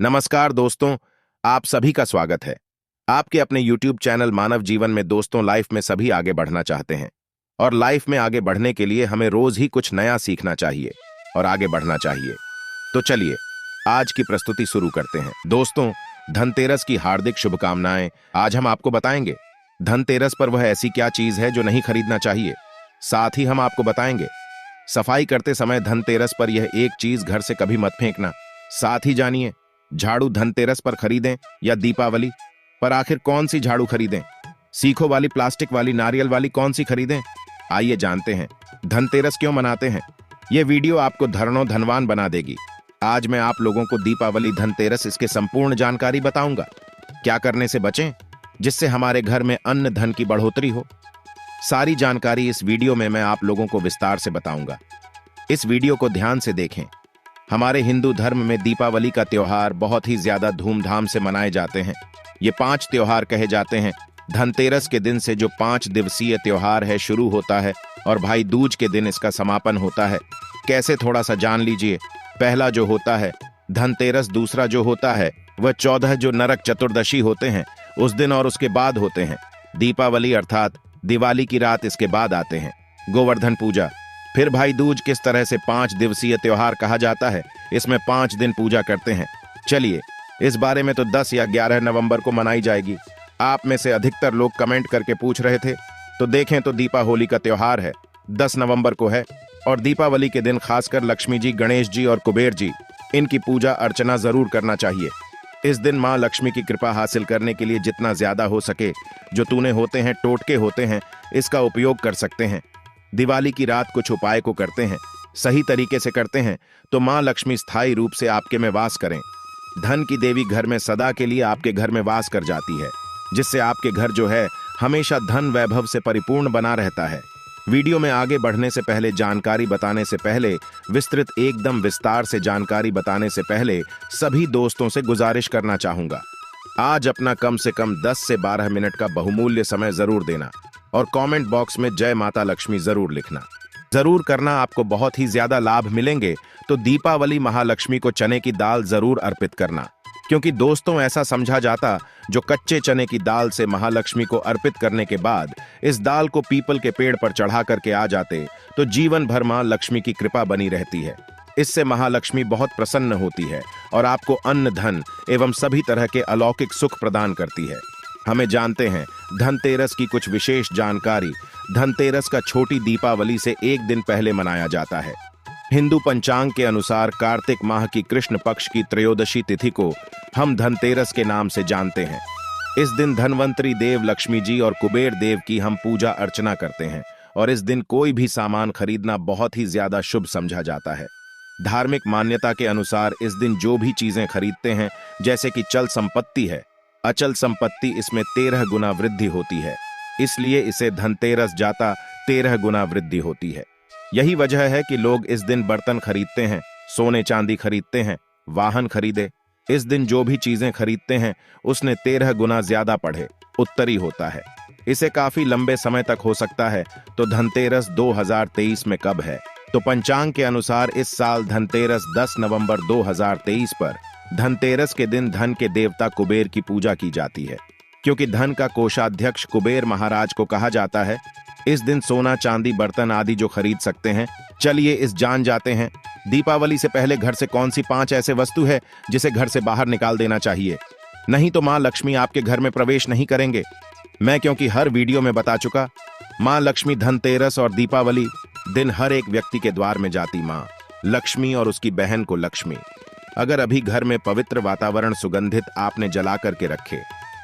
नमस्कार दोस्तों, आप सभी का स्वागत है आपके अपने YouTube चैनल मानव जीवन में। दोस्तों, लाइफ में सभी आगे बढ़ना चाहते हैं और लाइफ में आगे बढ़ने के लिए हमें रोज ही कुछ नया सीखना चाहिए और आगे बढ़ना चाहिए। तो चलिए आज की प्रस्तुति शुरू करते हैं। दोस्तों, धनतेरस की हार्दिक शुभकामनाएं। आज हम आपको बताएंगे धनतेरस पर वह ऐसी क्या चीज है जो नहीं खरीदना चाहिए। साथ ही हम आपको बताएंगे सफाई करते समय धनतेरस पर यह एक चीज घर से कभी मत फेंकना। साथ ही जानिए झाड़ू धनतेरस पर खरीदें या दीपावली पर आखिर कौन सी झाड़ू खरीदें, सीखों वाली, प्लास्टिक वाली, नारियल वाली, कौन सी खरीदें। आइए जानते हैं धनतेरस क्यों मनाते हैं। यह वीडियो आपको धनों धनवान बना देगी। आज मैं आप लोगों को दीपावली, धनतेरस, इसके संपूर्ण जानकारी बताऊंगा। क्या करने से बचें जिससे हमारे घर में अन्न धन की बढ़ोतरी हो। सारी जानकारी इस वीडियो में मैं आप लोगों को विस्तार से बताऊंगा। इस वीडियो को ध्यान से देखें। हमारे हिंदू धर्म में दीपावली का त्योहार बहुत ही ज्यादा धूमधाम से मनाए जाते हैं। ये 5 त्योहार कहे जाते हैं। धनतेरस के दिन से जो 5 दिवसीय त्योहार है शुरू होता है और भाई दूज के दिन इसका समापन होता है। कैसे, थोड़ा सा जान लीजिए। पहला जो होता है धनतेरस, दूसरा जो होता है वह 14 जो नरक चतुर्दशी होते हैं उस दिन और उसके बाद होते हैं। दीपावली अर्थात दिवाली की रात इसके बाद आते हैं। गोवर्धन पूजा, फिर भाई दूज। किस तरह से 5 दिवसीय त्योहार कहा जाता है, इसमें 5 दिन पूजा करते हैं। चलिए इस बारे में तो 10 या 11 नवंबर को मनाई जाएगी। आप में से अधिकतर लोग कमेंट करके पूछ रहे थे, तो देखें तो दीपावली का त्योहार है 10 नवंबर को है। और दीपावली के दिन खासकर लक्ष्मी जी, गणेश जी और कुबेर जी, इनकी पूजा अर्चना जरूर करना चाहिए। इस दिन माँ लक्ष्मी की कृपा हासिल करने के लिए जितना ज्यादा हो सके जो तूने होते हैं, टोटके होते हैं, इसका उपयोग कर सकते हैं। दिवाली की रात कुछ उपाय को करते हैं, सही तरीके से करते हैं तो माँ लक्ष्मी स्थायी रूप से आपके में वास करें। धन की देवी घर में सदा के लिए आपके घर में वास कर जाती है, जिससे आपके घर जो है हमेशा धन वैभव से परिपूर्ण बना रहता है। वीडियो में आगे बढ़ने से पहले, जानकारी बताने से पहले, विस्तृत एकदम विस्तार से जानकारी बताने से पहले सभी दोस्तों से गुजारिश करना चाहूंगा, आज अपना कम से कम 10 से 12 मिनट का बहुमूल्य समय जरूर देना और कमेंट बॉक्स में जय माता लक्ष्मी जरूर लिखना। जरूर करना, आपको बहुत ही ज्यादा लाभ मिलेंगे। तो दीपावली महालक्ष्मी को चने की दाल जरूर अर्पित करना, क्योंकि दोस्तों ऐसा समझा जाता जो कच्चे चने की दाल से महालक्ष्मी को अर्पित करने के बाद इस दाल को पीपल के पेड़ पर चढ़ा करके आ जाते तो जीवन भर मां लक्ष्मी की कृपा बनी रहती है। इससे महालक्ष्मी बहुत प्रसन्न होती है और आपको अन्न, धन एवं सभी तरह के अलौकिक सुख प्रदान करती है। हमें जानते हैं धनतेरस की कुछ विशेष जानकारी। धनतेरस का छोटी दीपावली से एक दिन पहले मनाया जाता है। हिंदू पंचांग के अनुसार कार्तिक माह की कृष्ण पक्ष की त्रयोदशी तिथि को हम धनतेरस के नाम से जानते हैं। इस दिन धनवंतरी देव लक्ष्मी जी और कुबेर देव की हम पूजा अर्चना करते हैं और इस दिन कोई भी सामान खरीदना बहुत ही ज्यादा शुभ समझा जाता है। धार्मिक मान्यता के अनुसार इस दिन जो भी चीजें खरीदते हैं, जैसे कि चल संपत्ति है, अचल संपत्ति, इसमें 13 गुना वृद्धि होती है। इसलिए इसे धनतेरस जाता 13 गुना वृद्धि होती है। यही वजह है कि लोग इस दिन बर्तन खरीदते हैं, सोने चांदी खरीदते हैं, वाहन खरीदे। इस दिन जो भी चीजें खरीदते हैं उसने 13 गुना ज्यादा पढ़े उत्तरी होता है। इसे काफी लंबे समय तक हो सकता है। तो धनतेरस 2023 में कब है? तो पंचांग के अनुसार इस साल धनतेरस 10 नवंबर 2023 पर धनतेरस के दिन धन के देवता कुबेर की पूजा की जाती है, क्योंकि धन का कोषाध्यक्ष कुबेर महाराज को कहा जाता है। इस दिन सोना, चांदी, बर्तन आदि जो खरीद सकते हैं। चलिए इस जान जाते हैं दीपावली से पहले घर से कौन सी 5 ऐसे वस्तु है जिसे घर से बाहर निकाल देना चाहिए, नहीं तो मां लक्ष्मी आपके घर में प्रवेश नहीं करेंगे। मैं क्योंकि हर वीडियो में बता चुका, मां लक्ष्मी धनतेरस और दीपावली दिन हर एक व्यक्ति के द्वार में जाती मां लक्ष्मी और उसकी बहन को लक्ष्मी। अगर अभी घर में पवित्र वातावरण सुगंधित आपने जला करके रखे,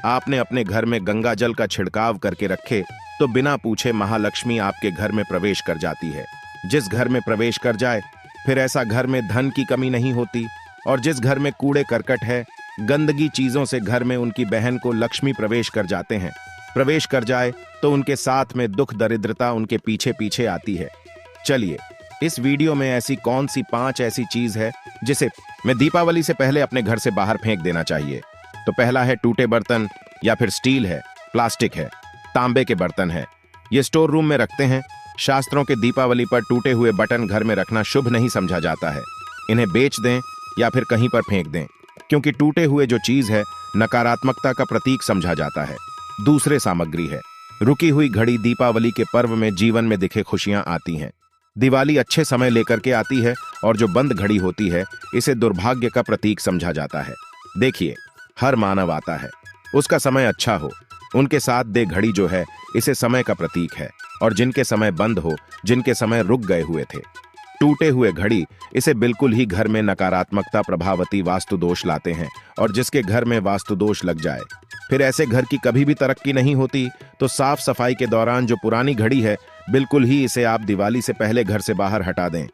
आपने अपने घर में गंगा जल का छिड़काव करके रखे, तो बिना पूछे महालक्ष्मी आपके घर में प्रवेश कर जाती है। जिस घर में प्रवेश कर जाए फिर ऐसा घर में धन की कमी नहीं होती। और जिस घर में कूड़े करकट है, गंदगी चीजों से घर में उनकी बहन को लक्ष्मी प्रवेश कर जाते हैं। प्रवेश कर जाए तो उनके साथ में दुख दरिद्रता उनके पीछे पीछे आती है। चलिए इस वीडियो में ऐसी कौन सी 5 ऐसी चीज है जिसे मैं दीपावली से पहले अपने घर से बाहर फेंक देना चाहिए। तो पहला है टूटे बर्तन, या फिर स्टील है, प्लास्टिक है, तांबे के बर्तन है। ये स्टोर रूम में रखते हैं। शास्त्रों के दीपावली पर टूटे हुए बर्तन घर में रखना शुभ नहीं समझा जाता है। इन्हें बेच दें या फिर कहीं पर फेंक दें। क्योंकि टूटे हुए जो चीज है नकारात्मकता का प्रतीक समझा जाता है। दूसरे सामग्री है रुकी हुई घड़ी। दीपावली के पर्व में जीवन में दिखे खुशियां आती हैं। दिवाली अच्छे समय लेकर के आती है और जो बंद घड़ी होती है इसे दुर्भाग्य का प्रतीक समझा जाता है। देखिए, हर मानव आता है, उसका समय अच्छा हो, उनके साथ दे घड़ी जो है इसे समय का प्रतीक है। और जिनके समय बंद हो, जिनके समय रुक गए हुए थे, टूटे हुए घड़ी, इसे बिल्कुल ही घर में नकारात्मकता प्रभावती वास्तु दोष लाते हैं। और जिसके घर में वास्तु दोष लग जाए फिर ऐसे घर की कभी भी तरक्की नहीं होती। तो साफ सफाई के दौरान जो पुरानी घड़ी है बिल्कुल ही इसे आप दिवाली से पहले घर से बाहर हटा दें।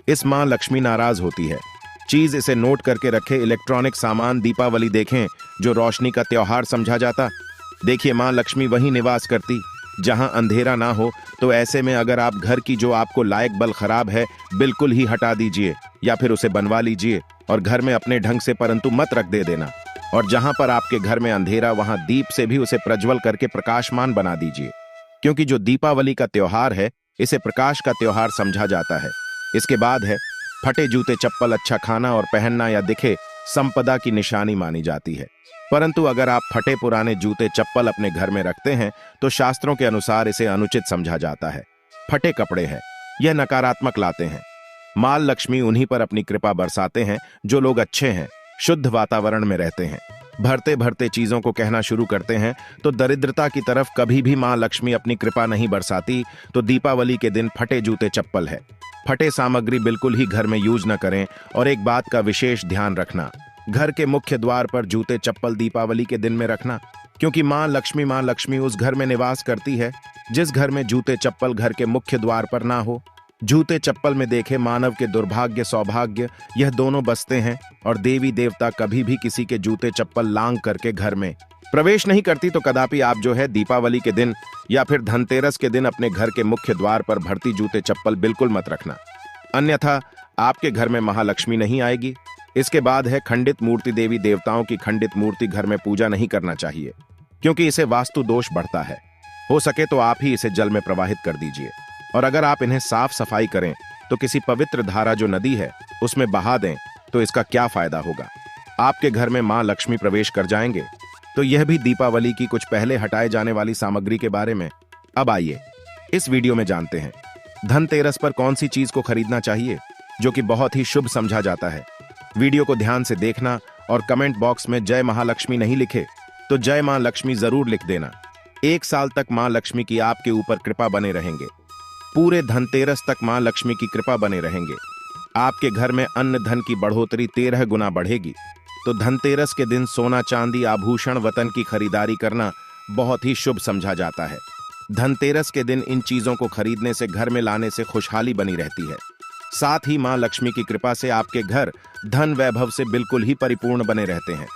इस मां लक्ष्मी नाराज होती है। चीज इसे नोट करके रखे। इलेक्ट्रॉनिक सामान दीपावली देखें जो रोशनी का त्योहार समझा जाता। देखिए, मां लक्ष्मी वहीं निवास करती जहां अंधेरा ना हो। तो ऐसे में अगर आप घर की जो आपको लायक बल खराब है बिल्कुल ही हटा दीजिए या फिर उसे बनवा लीजिए और घर में अपने ढंग से, परंतु मत रख दे देना। और जहां पर आपके घर में अंधेरा वहां दीप से भी उसे प्रज्वल करके प्रकाशमान बना दीजिए। क्योंकि जो दीपावली का त्योहार है इसे प्रकाश का त्योहार समझा जाता है। इसके बाद है फटे जूते चप्पल अच्छा खाना और पहनना या दिखे संपदा की निशानी मानी जाती है। परंतु अगर आप फटे पुराने जूते चप्पल अपने घर में रखते हैं तो शास्त्रों के अनुसार इसे अनुचित समझा जाता है। फटे कपड़े हैं, यह नकारात्मक लाते हैं। मां लक्ष्मी उन्हीं पर अपनी कृपा बरसाते हैं जो लोग अच्छे हैं, शुद्ध वातावरण में रहते हैं, भरते भरते चीजों को कहना शुरू करते हैं। तो दरिद्रता की तरफ कभी भी मां लक्ष्मी अपनी कृपा नहीं बरसाती। तो दीपावली के दिन फटे जूते चप्पल है, फटे सामग्री बिल्कुल ही घर में यूज न करें। और एक बात का विशेष ध्यान रखना, घर के मुख्य द्वार पर जूते चप्पल दीपावली के दिन में रखना। क्योंकि मां लक्ष्मी उस घर में निवास करती है जिस घर में जूते चप्पल घर के मुख्य द्वार पर ना हो। जूते चप्पल में देखे मानव के दुर्भाग्य सौभाग्य यह दोनों बसते हैं। और देवी देवता कभी भी किसी के जूते चप्पल लांग करके घर में प्रवेश नहीं करती। तो कदापि आप जो है दीपावली के दिन या फिर धनतेरस के दिन अपने घर के मुख्य द्वार पर भरती जूते चप्पल बिल्कुल मत रखना, अन्यथा आपके घर में महालक्ष्मी नहीं आएगी। इसके बाद है खंडित मूर्ति। देवी देवताओं की खंडित मूर्ति घर में पूजा नहीं करना चाहिए क्योंकि इसे वास्तु दोष बढ़ता है। हो सके तो आप ही इसे जल में प्रवाहित कर दीजिए। और अगर आप इन्हें साफ सफाई करें तो किसी पवित्र धारा जो नदी है उसमें बहा दें तो इसका क्या फायदा होगा, आपके घर में मां लक्ष्मी प्रवेश कर जाएंगे। तो यह भी दीपावली की कुछ पहले हटाए जाने वाली सामग्री के बारे में। अब आइए इस वीडियो में जानते हैं धनतेरस पर कौन सी चीज को खरीदना चाहिए जो कि बहुत ही शुभ समझा जाता है। वीडियो को ध्यान से देखना और कमेंट बॉक्स में जय महालक्ष्मी नहीं लिखे तो जय मां लक्ष्मी जरूर लिख देना। 1 साल तक मां लक्ष्मी की आपके ऊपर कृपा बने रहेंगे। पूरे धनतेरस तक मां लक्ष्मी की कृपा बने रहेंगे। आपके घर में अन्न धन की बढ़ोतरी 13 गुना बढ़ेगी। तो धनतेरस के दिन सोना चांदी आभूषण वतन की खरीदारी करना बहुत ही शुभ समझा जाता है। धनतेरस के दिन इन चीजों को खरीदने से, घर में लाने से खुशहाली बनी रहती है। साथ ही मां लक्ष्मी की कृपा से आपके घर धन वैभव से बिल्कुल ही परिपूर्ण बने रहते हैं।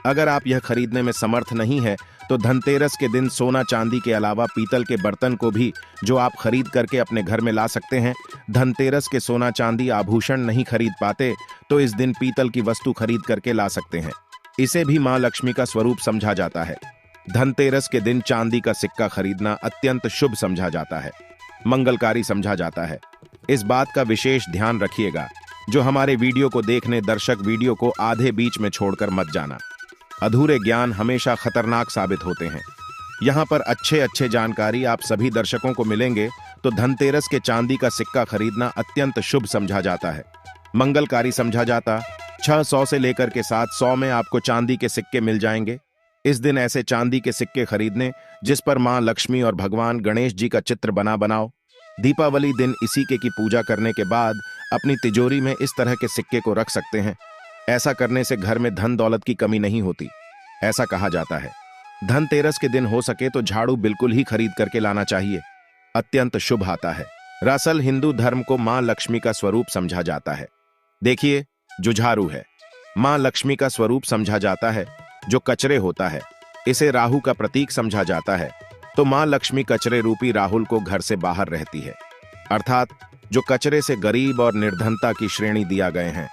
अगर आप यह खरीदने में समर्थ नहीं है तो धनतेरस के दिन सोना चांदी के अलावा पीतल के बर्तन को भी जो आप खरीद करके अपने घर में ला सकते हैं। धनतेरस के सोना चांदी आभूषण नहीं खरीद पाते तो इस दिन पीतल की वस्तु खरीद करके ला सकते हैं। इसे भी मां लक्ष्मी का स्वरूप समझा जाता है। धनतेरस के दिन चांदी का सिक्का खरीदना अत्यंत शुभ समझा जाता है, मंगलकारी समझा जाता है। इस बात का विशेष ध्यान रखिएगा जो हमारे वीडियो को देखने दर्शक वीडियो को आधे बीच में छोड़कर मत जाना। अधूरे ज्ञान हमेशा खतरनाक साबित होते हैं। यहाँ पर अच्छे जानकारी आप सभी दर्शकों को मिलेंगे। तो धनतेरस के चांदी का सिक्का खरीदना अत्यंत शुभ समझा जाता है, मंगलकारी समझा जाता। 600 से लेकर के 700 में आपको चांदी के सिक्के मिल जाएंगे। इस दिन ऐसे चांदी के सिक्के खरीदने जिस पर मां लक्ष्मी और भगवान गणेश जी का चित्र बनाओ। दीपावली दिन इसी की पूजा करने के बाद अपनी तिजोरी में इस तरह के सिक्के को रख सकते हैं। ऐसा करने से घर में धन दौलत की कमी नहीं होती, ऐसा कहा जाता है। धनतेरस के दिन हो सके तो झाड़ू बिल्कुल ही खरीद करके लाना चाहिए, अत्यंत शुभ आता है। दरअसल हिंदू धर्म को मां लक्ष्मी का स्वरूप समझा जाता है। देखिए, जो झाड़ू है मां लक्ष्मी का स्वरूप समझा जाता है। जो कचरे होता है इसे राहु का प्रतीक समझा जाता है। तो मां लक्ष्मी कचरे रूपी राहुल को घर से बाहर रहती है, अर्थात जो कचरे से गरीब और निर्धनता की श्रेणी दिया गए हैं।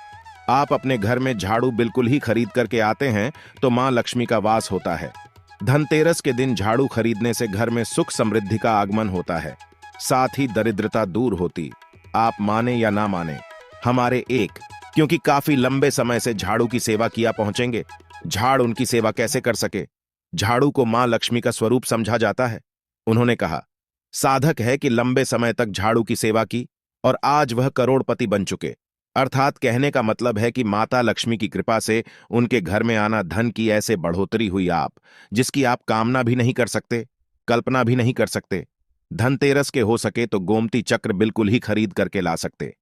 आप अपने घर में झाड़ू बिल्कुल ही खरीद करके आते हैं तो मां लक्ष्मी का वास होता है। धनतेरस के दिन झाड़ू खरीदने से घर में सुख समृद्धि का आगमन होता है, साथ ही दरिद्रता दूर होती। आप माने या ना माने, हमारे एक क्योंकि काफी लंबे समय से झाड़ू की सेवा किया पहुंचेंगे। झाड़ उनकी सेवा कैसे कर सके? झाड़ू को मां लक्ष्मी का स्वरूप समझा जाता है। उन्होंने कहा, साधक है कि लंबे समय तक झाड़ू की सेवा की और आज वह करोड़पति बन चुके। अर्थात कहने का मतलब है कि माता लक्ष्मी की कृपा से उनके घर में आना धन की ऐसे बढ़ोतरी हुई जिसकी आप कामना भी नहीं कर सकते, कल्पना भी नहीं कर सकते। धनतेरस के हो सके तो गोमती चक्र बिल्कुल ही खरीद करके ला सकते।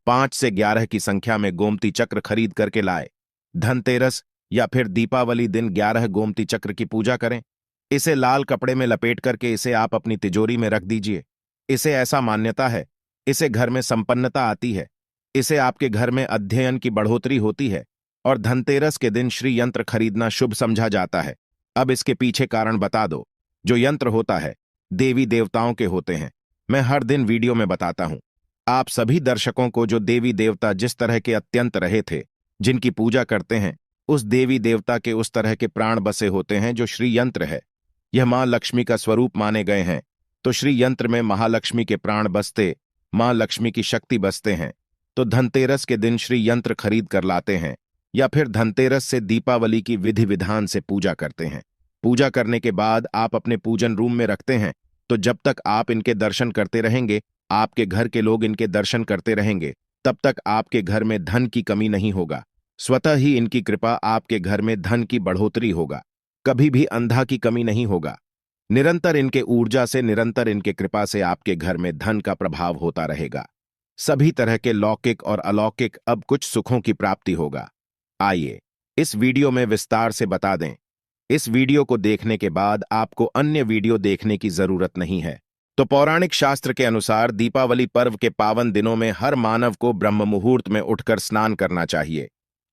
5 से 11 की संख्या में गोमती चक्र खरीद करके लाए। धनतेरस या फिर दीपावली दिन 11 गोमती चक्र की पूजा करें। इसे लाल कपड़े में लपेट करके इसे आप अपनी तिजोरी में रख दीजिए। इसे ऐसा मान्यता है, इसे घर में संपन्नता आती है, इसे आपके घर में अध्ययन की बढ़ोतरी होती है और धनतेरस के दिन श्री यंत्र खरीदना शुभ समझा जाता है। अब इसके पीछे कारण बता दो। जो यंत्र होता है देवी देवताओं के होते हैं। मैं हर दिन वीडियो में बताता हूं आप सभी दर्शकों को, जो देवी देवता जिस तरह के अत्यंत रहे थे, जिनकी पूजा करते हैं, उस देवी देवता के उस तरह के प्राण बसे होते हैं जो श्री यंत्र है। यह मां लक्ष्मी का स्वरूप माने गए हैं, तो श्री यंत्र में महालक्ष्मी के प्राण बसते, मां लक्ष्मी की शक्ति बसते हैं। तो धनतेरस के दिन श्री यंत्र खरीद कर लाते हैं या फिर धनतेरस से दीपावली की विधि विधान से पूजा करते हैं। पूजा करने के बाद आप अपने पूजन रूम में रखते हैं, तो जब तक आप इनके दर्शन करते रहेंगे, आपके घर के लोग इनके दर्शन करते रहेंगे, तब तक आपके घर में धन की कमी नहीं होगा। स्वतः ही इनकी कृपा आपके घर में धन की बढ़ोतरी होगा। कभी भी अंधा की कमी नहीं होगा। निरंतर इनके ऊर्जा से, निरंतर इनके कृपा से आपके घर में धन का प्रभाव होता रहेगा। सभी तरह के लौकिक और अलौकिक अब कुछ सुखों की प्राप्ति होगा। आइए इस वीडियो में विस्तार से बता दें। इस वीडियो को देखने के बाद आपको अन्य वीडियो देखने की जरूरत नहीं है। तो पौराणिक शास्त्र के अनुसार दीपावली पर्व के पावन दिनों में हर मानव को ब्रह्म मुहूर्त में उठकर स्नान करना चाहिए,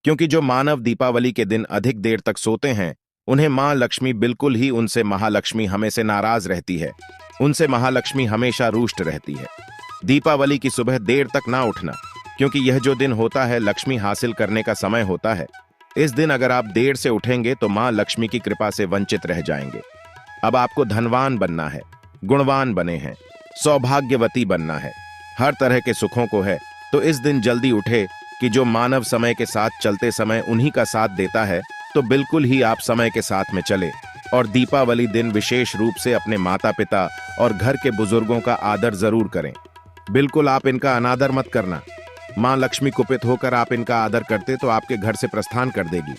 क्योंकि जो मानव दीपावली के दिन अधिक देर तक सोते हैं, उन्हें मां लक्ष्मी बिल्कुल ही, उनसे महालक्ष्मी हमेशा नाराज रहती है, उनसे महालक्ष्मी हमेशा रुष्ट रहती है। दीपावली की सुबह देर तक ना उठना, क्योंकि यह जो दिन होता है लक्ष्मी हासिल करने का समय होता है। इस दिन अगर आप देर से उठेंगे तो मां लक्ष्मी की कृपा से वंचित रह जाएंगे। अब आपको धनवान बनना है, गुणवान बने हैं, सौभाग्यवती बनना है, हर तरह के सुखों को है, तो इस दिन जल्दी उठे कि जो मानव समय के साथ चलते समय उन्हीं का साथ देता है, तो बिल्कुल ही आप समय के साथ में चले और दीपावली दिन विशेष रूप से अपने माता पिता और घर के बुजुर्गों का आदर जरूर करें। बिल्कुल आप इनका अनादर मत करना। मां लक्ष्मी कुपित होकर आप इनका आदर करते तो आपके घर से प्रस्थान कर देगी,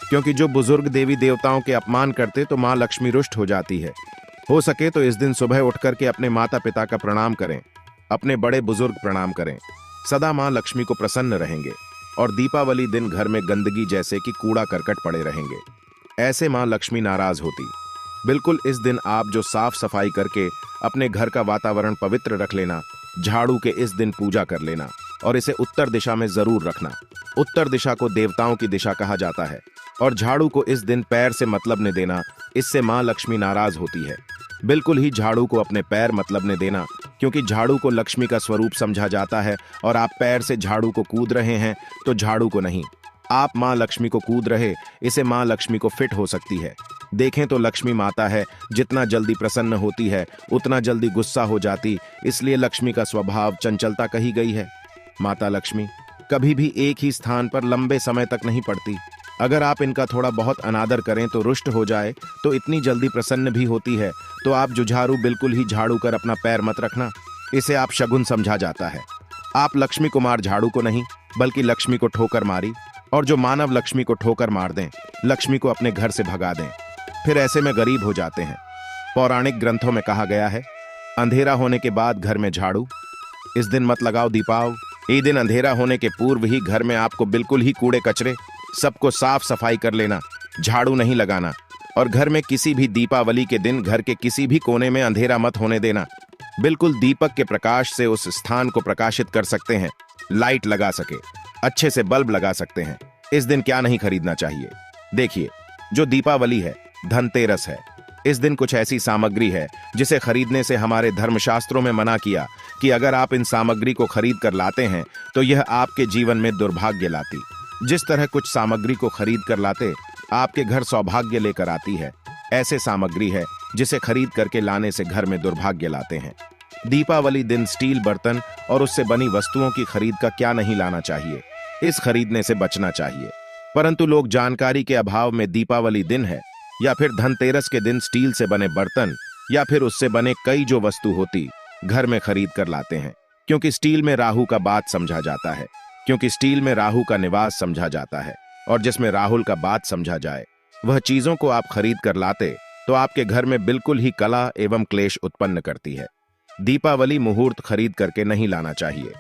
क्योंकि जो बुजुर्ग देवी देवताओं के अपमान करते तो मां लक्ष्मी रुष्ट हो जाती है। हो सके तो इस दिन सुबह उठ करके अपने माता पिता का प्रणाम करें, अपने बड़े बुजुर्ग प्रणाम करें। सदा मां लक्ष्मी को प्रसन्न रहेंगे और दीपावली दिन घर में गंदगी जैसे कि कूड़ा करकट पड़े रहेंगे, ऐसे मां लक्ष्मी नाराज होती। बिल्कुल इस दिन आप जो साफ सफाई करके अपने घर का वातावरण पवित्र रख लेना, झाड़ू के इस दिन पूजा कर लेना और इसे उत्तर दिशा में जरूर रखना। उत्तर दिशा को देवताओं की दिशा कहा जाता है और झाड़ू को इस दिन पैर से मतलब ने देना, इससे मां लक्ष्मी नाराज होती है। बिल्कुल ही झाड़ू को अपने पैर मतलब ने देना, क्योंकि झाड़ू को लक्ष्मी का स्वरूप समझा जाता है और आप पैर से झाड़ू को कूद रहे हैं तो झाड़ू को नहीं, आप मां लक्ष्मी को कूद रहे, इसे मां लक्ष्मी को फिट हो सकती है। देखें तो लक्ष्मी माता है, जितना जल्दी प्रसन्न होती है उतना जल्दी गुस्सा हो जाती, इसलिए लक्ष्मी का स्वभाव चंचलता कही गई है। माता लक्ष्मी कभी भी एक ही स्थान पर लंबे समय तक नहीं पड़ती। अगर आप इनका थोड़ा बहुत अनादर करें तो रुष्ट हो जाए तो इतनी जल्दी प्रसन्न भी होती है। तो आप जुझारू बिल्कुल ही झाड़ू कर अपना पैर मत रखना, इसे आप शगुन समझा जाता है। आप लक्ष्मी को मार झाड़ू को नहीं, बल्कि लक्ष्मी को ठोकर मारी, और जो मानव लक्ष्मी को ठोकर मार दें, लक्ष्मी को अपने घर से भगा दें, फिर ऐसे में गरीब हो जाते हैं। पौराणिक ग्रंथों में कहा गया है, अंधेरा होने के बाद घर में झाड़ू, इस दिन मत लगाओ दीपाव। ये दिन अंधेरा होने के पूर्व ही घर में आपको बिल्कुल ही कूड़े कचरे सबको साफ सफाई कर लेना, झाड़ू नहीं लगाना। और घर में किसी भी दीपावली के दिन घर के किसी भी कोने में अंधेरा मत होने देना। बिल्कुल दीपक के प्रकाश से उस स्थान को प्रकाशित कर सकते हैं, लाइट लगा सके, अच्छे से बल्ब लगा सकते हैं। इस दिन क्या नहीं खरीदना चाहिए? देखिए, जो दीपावली है, धनतेरस है, इस दिन कुछ ऐसी सामग्री है जिसे खरीदने से हमारे धर्मशास्त्रों में मना किया कि अगर आप इन सामग्री को खरीद कर लाते हैं तो यह आपके जीवन में दुर्भाग्य लाती। जिस तरह कुछ सामग्री को खरीद कर लाते आपके घर सौभाग्य लेकर आती है, ऐसे सामग्री है जिसे खरीद करके लाने से घर में दुर्भाग्य लाते हैं। दीपावली दिन स्टील बर्तन और उससे बनी वस्तुओं की खरीद का क्या नहीं लाना चाहिए। इस खरीदने से बचना चाहिए। परंतु लोग जानकारी के अभाव में दीपावली दिन है या फिर धनतेरस के दिन स्टील से बने बर्तन या फिर उससे बने कई जो वस्तु होती घर में खरीद कर लाते हैं, क्योंकि स्टील में राहु का बात समझा जाता है, क्योंकि स्टील में राहु का निवास समझा जाता है, और जिसमें राहुल का बात समझा जाए वह चीजों को आप खरीद कर लाते तो आपके घर में बिल्कुल ही कला एवं क्लेश उत्पन्न करती है। दीपावली मुहूर्त खरीद करके नहीं लाना चाहिए।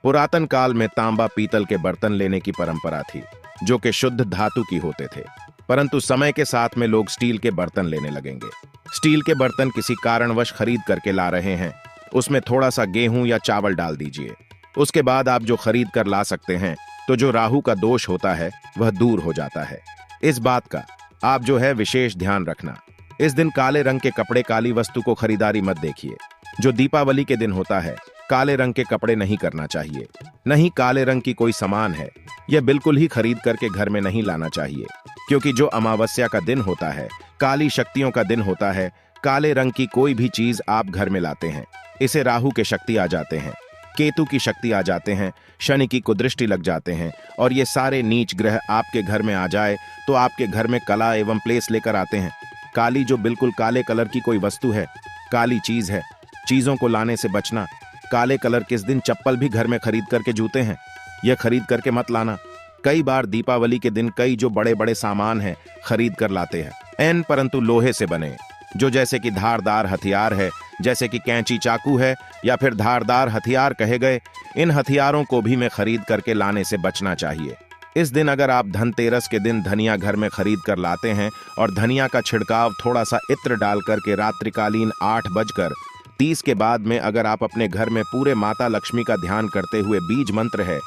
पुरातन काल में तांबा पीतल के बर्तन लेने की परंपरा थी जो कि शुद्ध धातु की होते थे, परंतु समय के साथ में लोग स्टील के बर्तन लेने लगेंगे। स्टील के बर्तन किसी कारणवश खरीद करके ला रहे हैं, उसमें थोड़ा सा गेहूं या चावल डाल दीजिए। उसके बाद आप जो खरीद कर ला सकते हैं तो जो राहु का दोष होता है वह दूर हो जाता है। इस बात का आप जो है विशेष ध्यान रखना। इस दिन काले रंग के कपड़े काली वस्तु को खरीदारी मत देखिए। जो दीपावली के दिन होता है काले रंग के कपड़े नहीं करना चाहिए, नहीं काले रंग की कोई सामान है यह बिल्कुल ही खरीद करके घर में नहीं लाना चाहिए, क्योंकि जो अमावस्या का दिन होता है, काली शक्तियों का दिन होता है, काले रंग की कोई भी चीज आप घर में लाते हैं इसे राहु के शक्ति आ जाते हैं, केतु की शक्ति आ जाते हैं, शनि की कुदृष्टि लग जाते हैं, और ये सारे नीच ग्रह आपके घर में आ जाए तो आपके घर में कला एवं प्लेस लेकर आते हैं। काली जो बिल्कुल काले कलर की कोई वस्तु है, काली चीज है, चीजों को लाने से बचना। काले कलर किस दिन चप्पल भी घर में खरीद करके जूते हैं, यह खरीद करके मत लाना। कई बार दीपावली के दिन कई जो बड़े बड़े सामान हैं खरीद कर लाते हैं परंतु लोहे से बने, जो जैसे कि धारदार हथियार है, जैसे कि कैंची चाकू है या फिर धारदार हथियार कहे गए, इन हथियारों को भी में खरीद करके लाने से बचना चाहिए। इस दिन अगर आप धनतेरस के दिन धनिया घर में खरीद कर लाते हैं और धनिया का छिड़काव थोड़ा सा इत्र डाल करके रात्रिकालीन 8:30 के बाद में अगर आप अपने घर में पूरे माता लक्ष्मी का ध्यान करते हुए बीज मंत्र है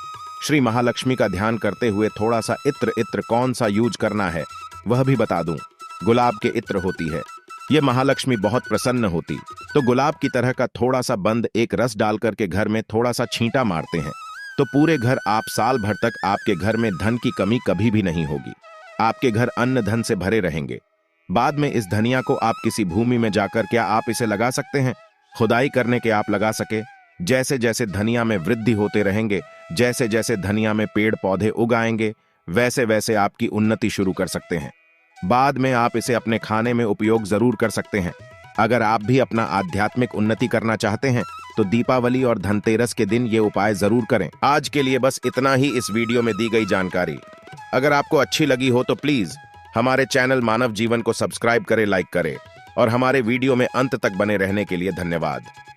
श्री महालक्ष्मी का ध्यान करते हुए थोड़ा सा इत्र कौन सा यूज करना है वह भी बता दूं। गुलाब के इत्र होती है, ये महालक्ष्मी बहुत प्रसन्न होती, तो गुलाब की तरह का थोड़ा सा बंद एक रस डाल करके घर में थोड़ा सा छींटा मारते हैं तो पूरे घर आप साल भर तक आपके घर में धन की कमी कभी भी नहीं होगी। आपके घर अन्न धन से भरे रहेंगे। बाद में इस धनिया को आप किसी भूमि में जाकर क्या आप इसे लगा सकते हैं, खुदाई करने के आप लगा सके। जैसे जैसे धनिया में वृद्धि होते रहेंगे, जैसे जैसे धनिया में पेड़ पौधे उगाएंगे, वैसे वैसे आपकी उन्नति शुरू कर सकते हैं। बाद में आप इसे अपने खाने में उपयोग जरूर कर सकते हैं। अगर आप भी अपना आध्यात्मिक उन्नति करना चाहते हैं तो दीपावली और धनतेरस के दिन ये उपाय जरूर करें। आज के लिए बस इतना ही इस वीडियो में दी गई जानकारी। अगर आपको अच्छी लगी हो तो प्लीज हमारे चैनल मानव जीवन को सब्सक्राइब करें, लाइक करें, और हमारे वीडियो में अंत तक बने रहने के लिए धन्यवाद।